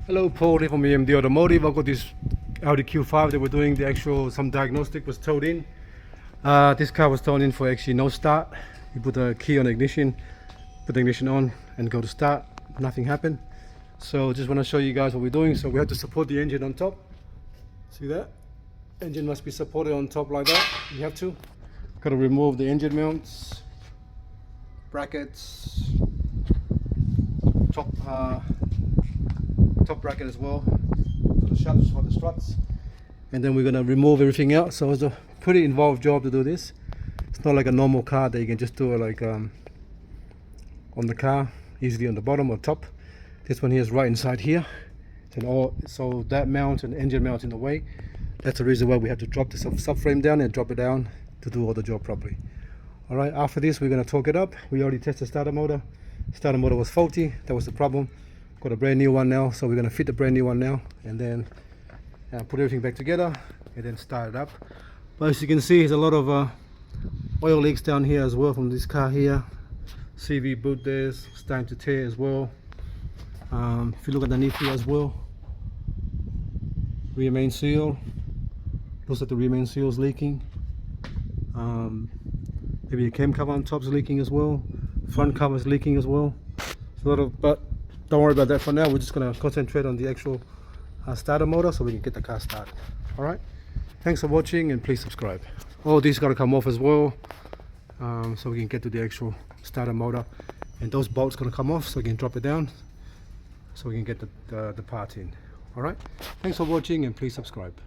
Hello, Paul here from EMD Automotive. I've got this Audi Q5 that we're doing the actual, some diagnostic was towed in. This car was towed in for actually no start. You put the key on the ignition, put the ignition on and go to start, nothing happened. So just want to show you guys what we're doing. So we have to support the engine on top. See that? Engine must be supported on top like that. You have to. Got to remove the engine mounts, brackets, top bracket as well, for the struts, and then we're going to remove everything else. So it's a pretty involved job to do this. It's not like a normal car that you can just do it like on the car, easily on the bottom or top. This one here is right inside here, and so that mount and engine mount in the way. That's the reason why we have to drop the subframe down and drop it down to do all the job properly. All right, after this we're going to torque it up. We already tested starter motor. Starter motor was faulty, that was the problem. Got a brand new one now, so we're going to fit the brand new one now and then put everything back together and then start it up. But as you can see, there's a lot of oil leaks down here as well from this car here. CV boot there's starting to tear as well. If you look underneath here as well, rear main seal, looks like the rear main seal is leaking. Maybe a cam cover on top is leaking as well. Front cover is leaking as well. It's a lot of, but don't worry about that for now. We're just going to concentrate on the actual starter motor so we can get the car started. All right, thanks for watching and please subscribe. All these got to come off as well, so we can get to the actual starter motor, and those bolts going to come off so we can drop it down so we can get the part in. All right, thanks for watching and please subscribe.